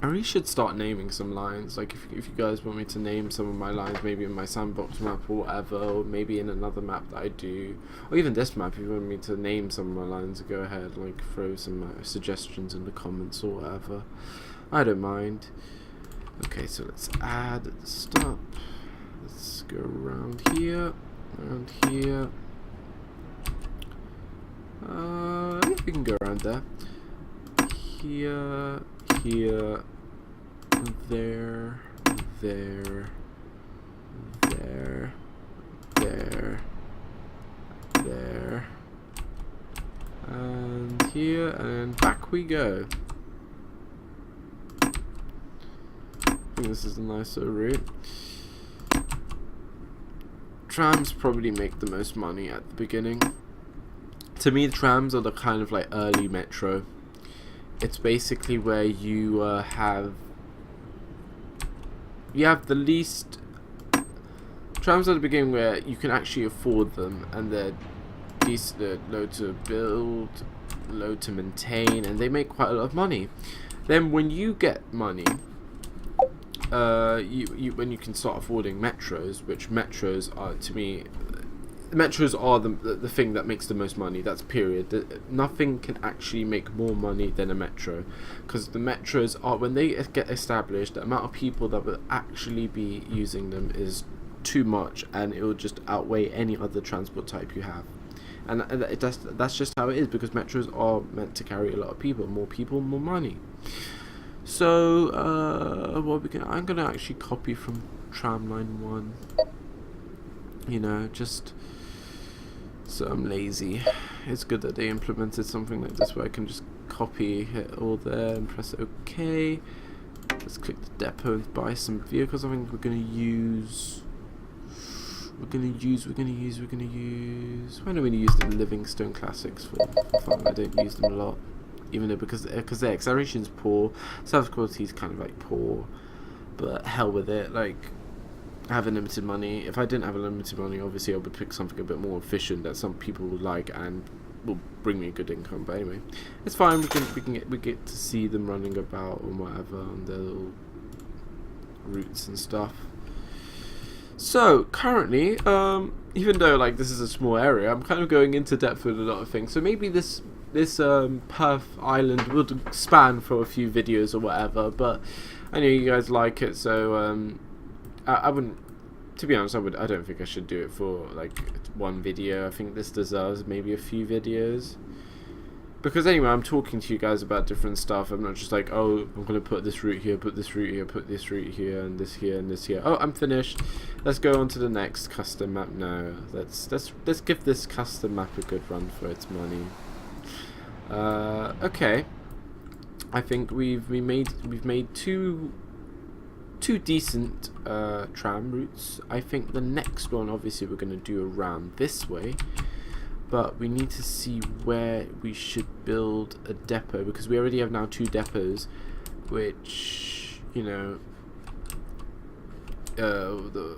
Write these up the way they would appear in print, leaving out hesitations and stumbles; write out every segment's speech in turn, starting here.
I really should start naming some lines. Like, if you guys want me to name some of my lines, maybe in my Sandbox map or whatever, or maybe in another map that I do, or even this map, if you want me to name some of my lines, go ahead, like, throw some suggestions in the comments or whatever. I don't mind. Okay, so let's add stop. Let's go around here, around here. I think we can go around there. Here, here, there, there, there, there, there, and here, and back we go. I think this is a nice little route. Trams probably make the most money at the beginning. To me, the trams are the kind of like early metro. It's basically where you have the least. Trams at the beginning where you can actually afford them, and they're decent, they're low to build, low to maintain, and they make quite a lot of money. Then when you get money, when you can start affording metros, which metros are, to me, metros are the thing that makes the most money. That's period. Nothing can actually make more money than a metro, because the metros are, when they get established, the amount of people that will actually be using them is too much, and it will just outweigh any other transport type you have. And that's just how it is, because metros are meant to carry a lot of people. More people, more money. So I'm gonna actually copy from tramline 1. You know, just so I'm lazy. It's good that they implemented something like this where I can just copy it all there and press OK. Let's click the depot and buy some vehicles. I think we're gonna use. Why don't we use the Livingstone Classics for fun? I don't use them a lot, even though because their acceleration is poor, service quality is kind of like poor, but hell with it. Like, I have unlimited money. If I didn't have unlimited money, obviously I would pick something a bit more efficient that some people would like and will bring me a good income. But anyway, it's fine. We get to see them running about or whatever on their little routes and stuff. So currently, even though like this is a small area, I'm kind of going into depth with a lot of things. So maybe this Perth Island will span for a few videos or whatever. But I know you guys like it, so I wouldn't. To be honest, I don't think I should do it for like one video. I think this deserves maybe a few videos. Because anyway, I'm talking to you guys about different stuff. I'm not just like, oh, I'm going to put this route here, put this route here, put this route here, and this here, and this here. Oh, I'm finished. Let's go on to the next custom map. No, let's give this custom map a good run for its money. Okay. I think we've made two decent tram routes. I think the next one, obviously, we're going to do around this way. But we need to see where we should build a depot, because we already have now 2 depots, which, you know,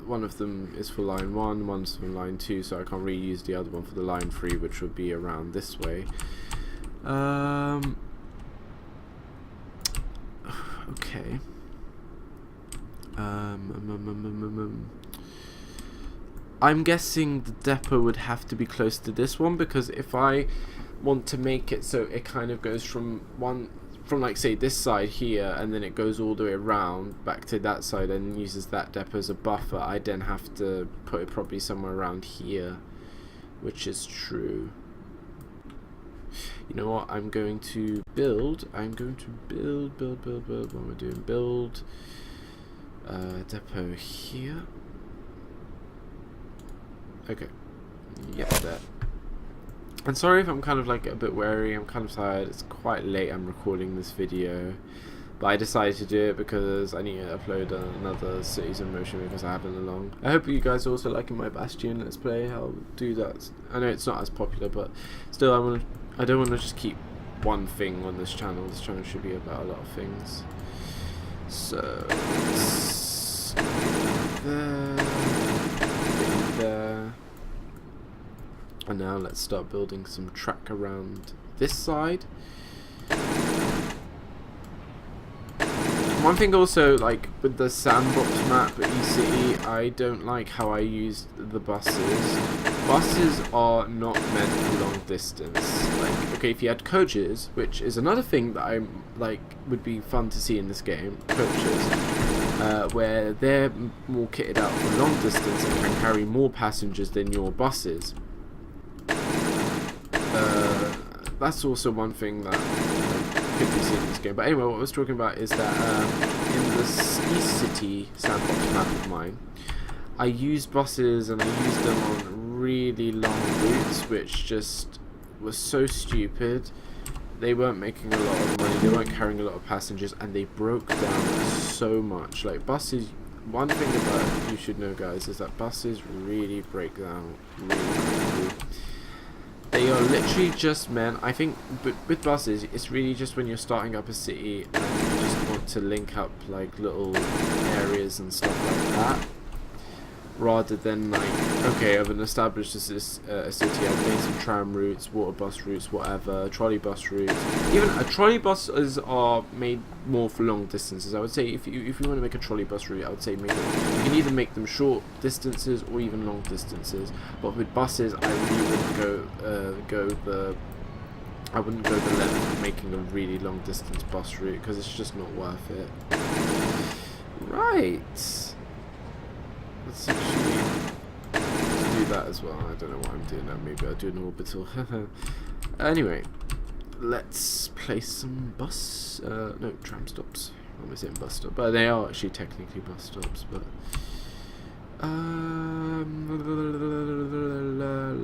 one of them is for line 1, one's for line 2, so I can't really use the other one for the line 3, which would be around this way. Okay. I'm guessing the depot would have to be close to this one, because if I want to make it so it kind of goes from like say this side here, and then it goes all the way around back to that side and uses that depot as a buffer, I then have to put it probably somewhere around here, which is true. You know what, I'm going to build what am I doing? Build depot here. Okay, yeah, there. And sorry if I'm kind of like a bit wary, I'm kind of tired, it's quite late, I'm recording this video, but I decided to do it because I need to upload another Cities in Motion because I haven't along. I hope you guys are also liking my Bastion Let's Play. I'll do that. I know it's not as popular, but still I don't want to just keep one thing on this channel. This channel should be about a lot of things. So, there. And now let's start building some track around this side. One thing also, like with the Sandbox map at eCity, I don't like how I used the buses. Buses are not meant for long distance. Like, okay, if you had coaches, which is another thing that I like would be fun to see in this game, coaches, where they're more kitted out for long distance and can carry more passengers than your buses. That's also one thing that could be seen in this game. But anyway, what I was talking about is that in this East City Sandbox map of mine, I used buses and I used them on really long routes, which just was so stupid. They weren't making a lot of money, they weren't carrying a lot of passengers, and they broke down so much. Like buses, one thing about you should know, guys, is that buses really break down really quickly. They are literally just meant, I think, but with buses, it's really just when you're starting up a city and you just want to link up like little areas and stuff like that, rather than like, okay, I've established this a city, I've made some tram routes, water bus routes, whatever, trolley bus routes. Even a trolley buses are made more for long distances. I would say if you want to make a trolley bus route, I would say you can either make them short distances or even long distances. But with buses, I really wouldn't go the length of making a really long distance bus route, because it's just not worth it. Right. Let's actually do that as well. I don't know what I'm doing now. Maybe I'll do an orbital. Anyway, let's place some no, tram stops. I'm almost saying bus stop, but they are actually technically bus stops. But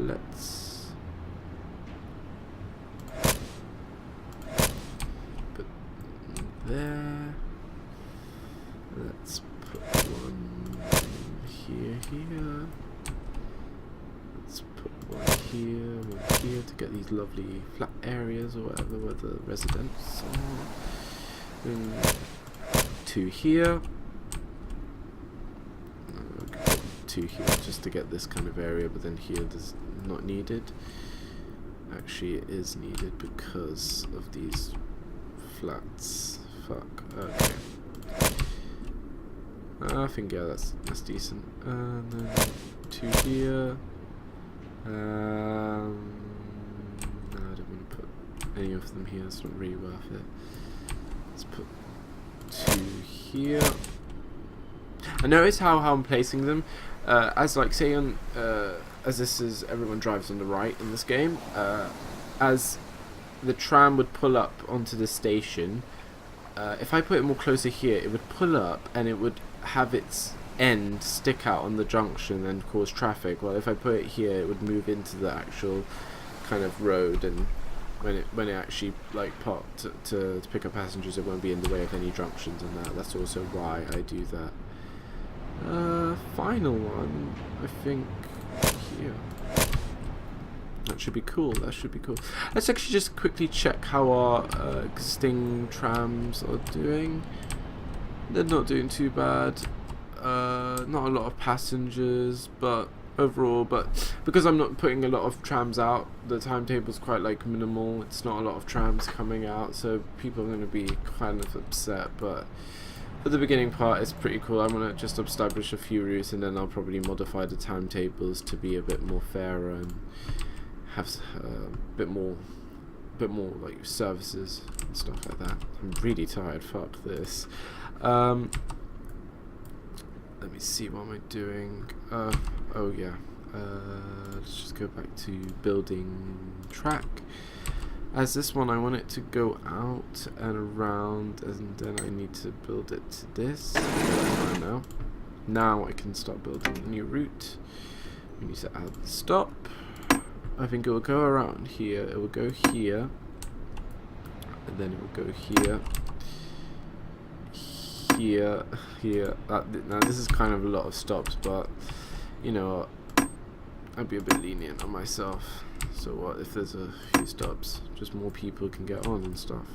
let's put there. Let's put one here. Let's put one here to get these lovely flat areas or whatever where the residents are. And two here. Two here just to get this kind of area, but then here is not needed. Actually, it is needed because of these flats. Fuck. Okay. I think yeah, that's decent. And then two here. No, I don't want to put any of them here. It's not really worth it. Let's put two here. And notice how I'm placing them. As like say on as this is everyone drives on the right in this game. As the tram would pull up onto the station. If I put it more closer here, it would pull up and it would have its end stick out on the junction and cause traffic. Well, if I put it here, it would move into the actual kind of road, and when it actually like parked to pick up passengers, it won't be in the way of any junctions and that. That's also why I do that. Final one, I think here. That should be cool. That should be cool. Let's actually just quickly check how our existing trams are doing. They're not doing too bad. Not a lot of passengers, but overall, but because I'm not putting a lot of trams out, the timetable's quite like minimal. It's not a lot of trams coming out, so people are going to be kind of upset. But for the beginning part, it's pretty cool. I'm going to just establish a few routes, and then I'll probably modify the timetables to be a bit more fairer and have a bit more like services and stuff like that. I'm really tired. Fuck this. Let me see, what am I doing? Oh yeah. Let's just go back to building track. As this one, I want it to go out and around, and then I need to build it to this. Okay, that's fine now. Now I can start building a new route. We need to add the stop. I think it will go around here. It will go here, and then it will go here. Here. Now this is kind of a lot of stops, but you know, I'd be a bit lenient on myself. So what if there's a few stops? Just more people can get on and stuff.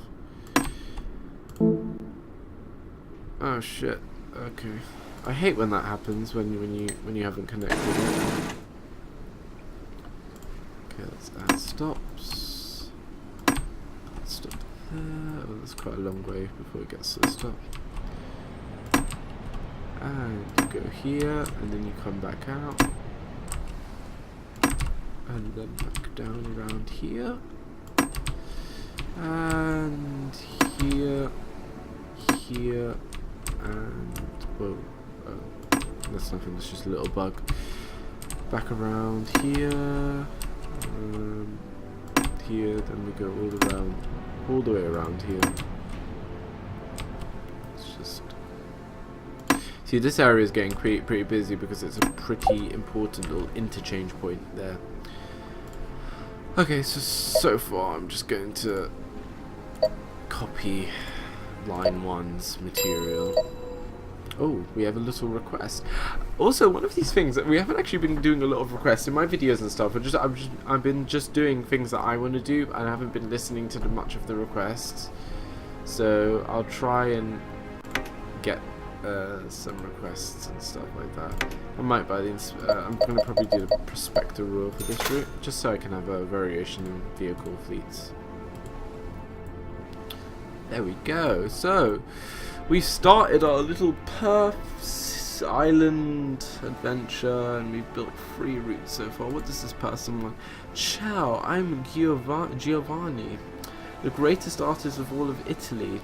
Oh shit. Okay. I hate when that happens when you haven't connected it. Okay, let's add stops. Stop there. Oh, that's quite a long way before it gets to the stop. and you go here, and then you come back out, and then back down around here, and here, here, and whoa, that's nothing. That's just a little bug. Back around here, here. Then we go all the way around here. It's just. See, this area is getting pretty busy because it's a pretty important little interchange point there. Okay, so far I'm just going to copy line 1's material. Oh, we have a little request. Also, one of these things that we haven't actually been doing a lot of requests in my videos and stuff. I've been just doing things that I want to do, and I haven't been listening to much of the requests. So I'll try and get some requests and stuff like that. I might buy the I'm going to probably do the prospector rule for this route, just so I can have a variation in vehicle fleets. There we go. So we've started our little Perth island adventure, and we've built 3 routes so far. What does this person want? Ciao, I'm Giovanni, the greatest artist of all of Italy.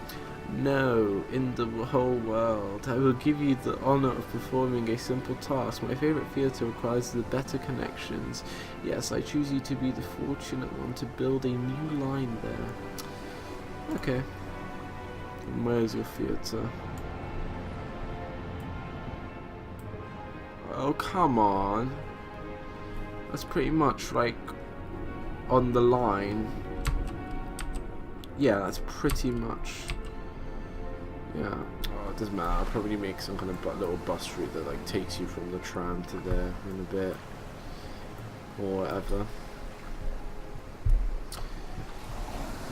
No, in the whole world. I will give you the honor of performing a simple task. My favorite theatre requires the better connections. Yes, I choose you to be the fortunate one to build a new line there. Okay. And where's your theatre? Oh, come on. That's pretty much like on the line. Yeah, that's pretty much. Yeah, oh, it doesn't matter. I'll probably make some kind of little bus route that like takes you from the tram to there in a bit, or whatever.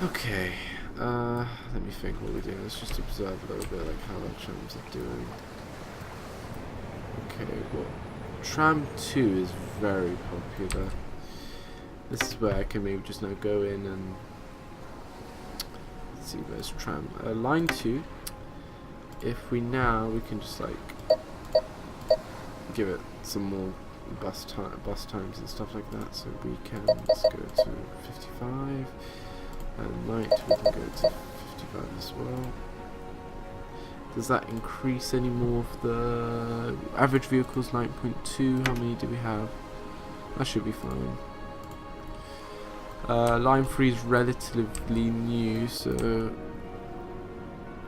Okay, let me think what we're doing. Let's just observe a little bit like how the trams are doing. Okay, well, tram 2 is very popular. This is where I can maybe just now go in and let's see, where's tram line 2. If we can just like give it some more bus times and stuff like that. So we can let's go to 55, and night we can go to 55 as well. Does that increase any more of the average vehicles? 9.2. How many do we have? That should be fine. Line 3 is relatively new, so.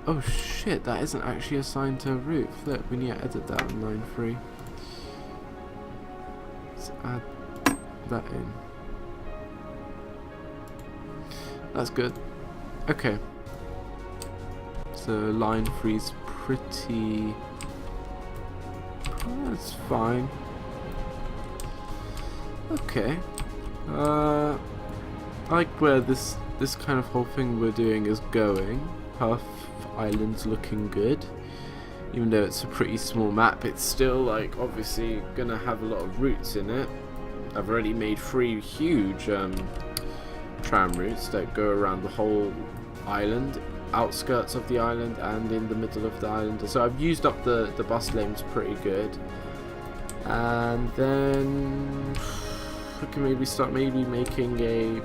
Oh shit, that isn't actually assigned to a route. Flip, we need to edit that on line 3. Let's add that in. That's good. Okay. So line 3 is pretty. That's fine. Okay. I like where this kind of whole thing we're doing is going. Perth Island's looking good. Even though it's a pretty small map, it's still like obviously gonna have a lot of routes in it. I've already made 3 huge tram routes that go around the whole island, outskirts of the island and in the middle of the island. So I've used up the bus lanes pretty good. And then we can maybe start making a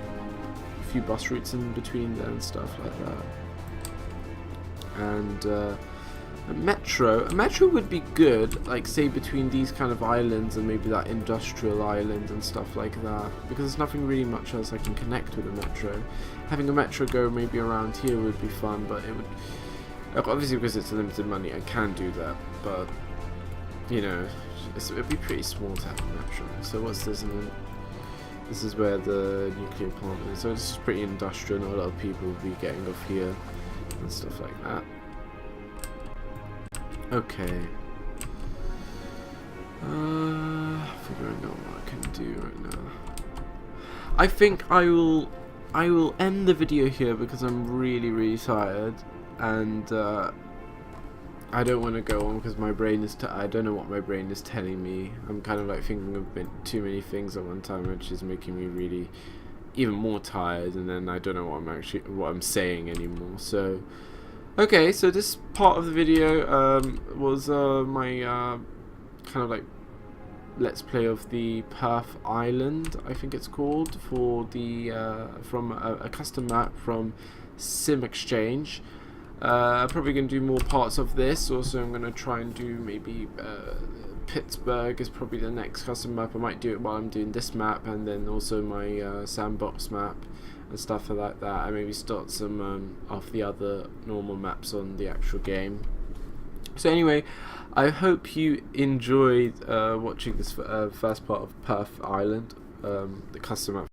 few bus routes in between there and stuff like that. And a metro would be good, like say between these kind of islands and maybe that industrial island and stuff like that, because there's nothing really much else I can connect with a metro. Having a metro go maybe around here would be fun, but it would obviously, because it's limited money, I can do that, but you know, it'd be pretty small to have a metro. So what's this? And this is where the nuclear plant is, so this is pretty industrial, and a lot of people will be getting off here and stuff like that. Okay. Figuring out what I can do right now. I think I will end the video here because I'm really tired, and I don't want to go on because my brain is I don't know what my brain is telling me. I'm kind of like thinking of too many things at one time, which is making me really even more tired, and then I don't know what I'm saying anymore. So Okay, so this part of the video was my kind of like let's play of the Perth Island, I think it's called, for the from a custom map from Sim Exchange. I'm probably going to do more parts of this. Also, I'm going to try and do maybe Pittsburgh is probably the next custom map. I might do it while I'm doing this map, and then also my Sandbox map and stuff like that. I maybe start some of the other normal maps on the actual game. So anyway, I hope you enjoyed watching this first part of Perth Island, the custom map